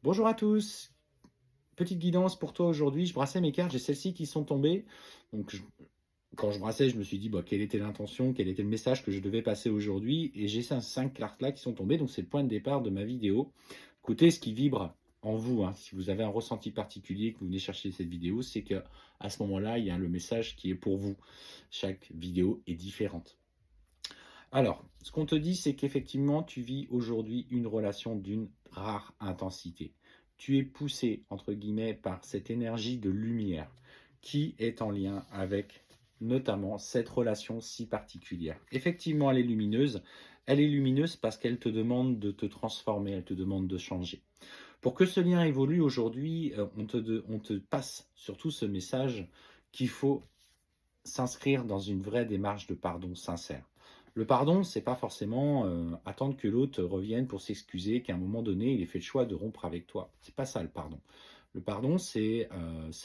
Bonjour à tous, petite guidance pour toi aujourd'hui. Je brassais mes cartes, j'ai celles-ci qui sont tombées. Donc, quand je brassais, je me suis dit bah, quelle était l'intention, quel était le message que je devais passer aujourd'hui. Et j'ai ces 5 cartes-là qui sont tombées. Donc, c'est le point de départ de ma vidéo. Écoutez ce qui vibre en vous, hein. Si vous avez un ressenti particulier, que vous venez chercher cette vidéo, c'est qu'à ce moment-là, il y a le message qui est pour vous. Chaque vidéo est différente. Alors, ce qu'on te dit, c'est qu'effectivement, tu vis aujourd'hui une relation d'une rare intensité. Tu es poussé, entre guillemets, par cette énergie de lumière qui est en lien avec notamment cette relation si particulière. Effectivement, elle est lumineuse. Elle est lumineuse parce qu'elle te demande de te transformer, elle te demande de changer. Pour que ce lien évolue aujourd'hui, on te passe surtout ce message qu'il faut s'inscrire dans une vraie démarche de pardon sincère. Le pardon, c'est pas forcément attendre que l'autre revienne pour s'excuser, qu'à un moment donné, il ait fait le choix de rompre avec toi. C'est pas ça le pardon. Le pardon, c'est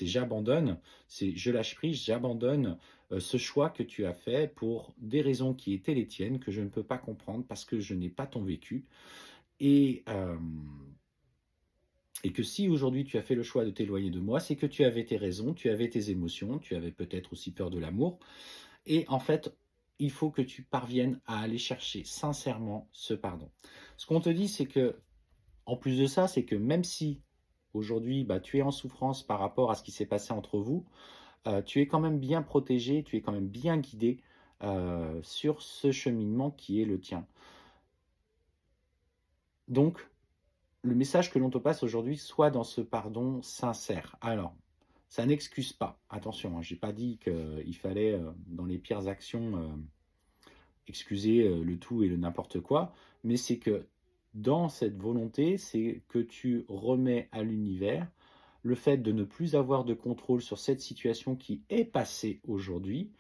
j'abandonne, c'est je lâche prise, j'abandonne ce choix que tu as fait pour des raisons qui étaient les tiennes, que je ne peux pas comprendre parce que je n'ai pas ton vécu. Et, euh, et que si aujourd'hui tu as fait le choix de t'éloigner de moi, c'est que tu avais tes raisons, tu avais tes émotions, tu avais peut-être aussi peur de l'amour. Et en fait, il faut que tu parviennes à aller chercher sincèrement ce pardon. Ce qu'on te dit, c'est que, en plus de ça, c'est que même si aujourd'hui, bah, tu es en souffrance par rapport à ce qui s'est passé entre vous, tu es quand même bien protégé, tu es quand même bien guidé sur ce cheminement qui est le tien. Donc, le message que l'on te passe aujourd'hui, soit dans ce pardon sincère. Alors, ça n'excuse pas. Attention, hein, je n'ai pas dit qu'il fallait, dans les pires actions, excuser le tout et le n'importe quoi, mais c'est que dans cette volonté, c'est que tu remets à l'univers le fait de ne plus avoir de contrôle sur cette situation qui est passée aujourd'hui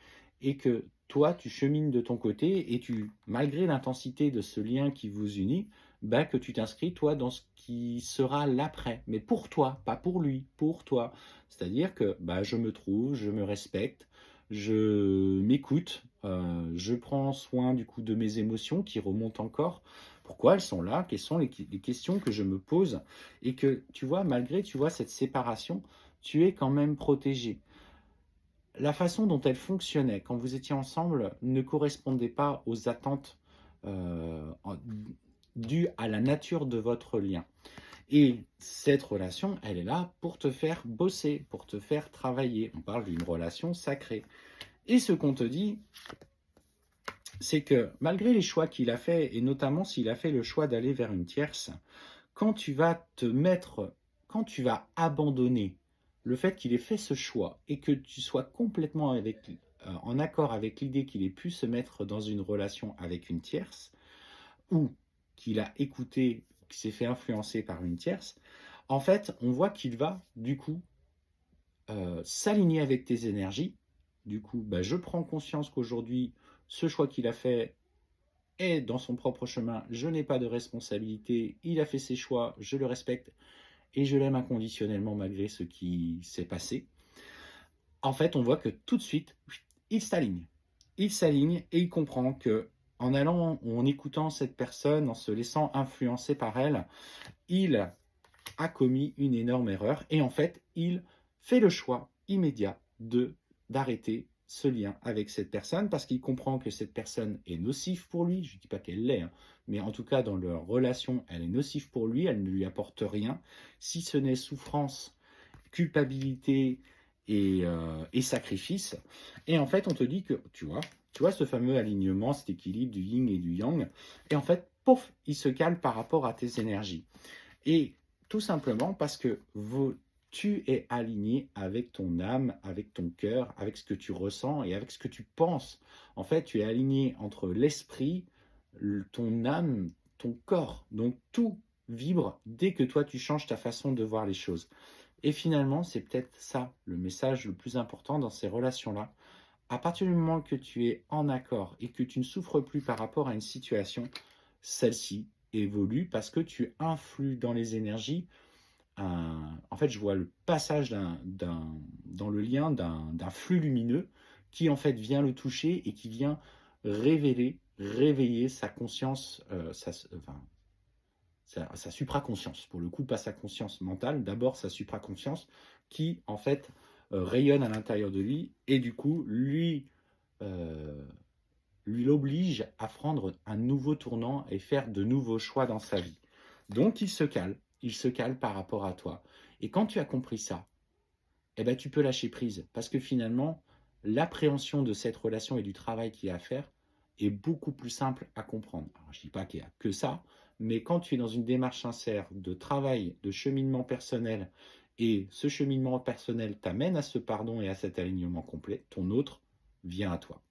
et que toi, tu chemines de ton côté et tu, malgré l'intensité de ce lien qui vous unit, bah, que tu t'inscris, toi, dans ce qui sera l'après. Mais pour toi, pas pour lui, pour toi. C'est-à-dire que bah, je me trouve, je me respecte, je m'écoute, je prends soin du coup de mes émotions qui remontent encore. Pourquoi elles sont là? Quelles sont les questions que je me pose? Et que tu vois, malgré tu vois cette séparation, tu es quand même protégé. La façon dont elle fonctionnait quand vous étiez ensemble ne correspondait pas aux attentes euh, en- dues à la nature de votre lien. Et cette relation, elle est là pour te faire bosser, pour te faire travailler. On parle d'une relation sacrée. Et ce qu'on te dit, c'est que malgré les choix qu'il a fait, et notamment s'il a fait le choix d'aller vers une tierce, quand tu vas te mettre, quand tu vas abandonner le fait qu'il ait fait ce choix et que tu sois complètement en accord avec l'idée qu'il ait pu se mettre dans une relation avec une tierce, ou qu'il a écouté, qu'il s'est fait influencer par une tierce, en fait, on voit qu'il va, du coup, s'aligner avec tes énergies. Du coup, bah, je prends conscience qu'aujourd'hui, ce choix qu'il a fait est dans son propre chemin. Je n'ai pas de responsabilité. Il a fait ses choix, je le respecte et je l'aime inconditionnellement malgré ce qui s'est passé. En fait, on voit que tout de suite, il s'aligne. Il s'aligne et il comprend que en allant ou en écoutant cette personne, en se laissant influencer par elle, il a commis une énorme erreur et en fait, il fait le choix immédiat de d'arrêter ce lien avec cette personne parce qu'il comprend que cette personne est nocive pour lui. Je ne dis pas qu'elle l'est, hein, mais en tout cas, dans leur relation, elle est nocive pour lui, elle ne lui apporte rien, si ce n'est souffrance, culpabilité et sacrifice. Et en fait, on te dit que, tu vois ce fameux alignement, cet équilibre du yin et du yang, et en fait, pouf, il se cale par rapport à tes énergies. Et tout simplement parce que tu es aligné avec ton âme, avec ton cœur, avec ce que tu ressens et avec ce que tu penses. En fait, tu es aligné entre l'esprit, ton âme, ton corps. Donc tout vibre dès que toi tu changes ta façon de voir les choses. Et finalement, c'est peut-être ça le message le plus important dans ces relations-là. À partir du moment que tu es en accord et que tu ne souffres plus par rapport à une situation, celle-ci évolue parce que tu influes dans les énergies. En fait, je vois le passage dans le lien d'un flux lumineux qui en fait vient le toucher et qui vient révéler, réveiller sa conscience, enfin, sa supraconscience, pour le coup, pas sa conscience mentale, d'abord sa supraconscience qui, en fait, rayonne à l'intérieur de lui et du coup, euh, lui l'oblige à prendre un nouveau tournant et faire de nouveaux choix dans sa vie. Donc, il se cale par rapport à toi. Et quand tu as compris ça, eh ben, tu peux lâcher prise parce que finalement, l'appréhension de cette relation et du travail qu'il y a à faire est beaucoup plus simple à comprendre. Alors, je ne dis pas qu'il n'y a que ça, mais quand tu es dans une démarche sincère de travail, de cheminement personnel, et ce cheminement personnel t'amène à ce pardon et à cet alignement complet, ton autre vient à toi.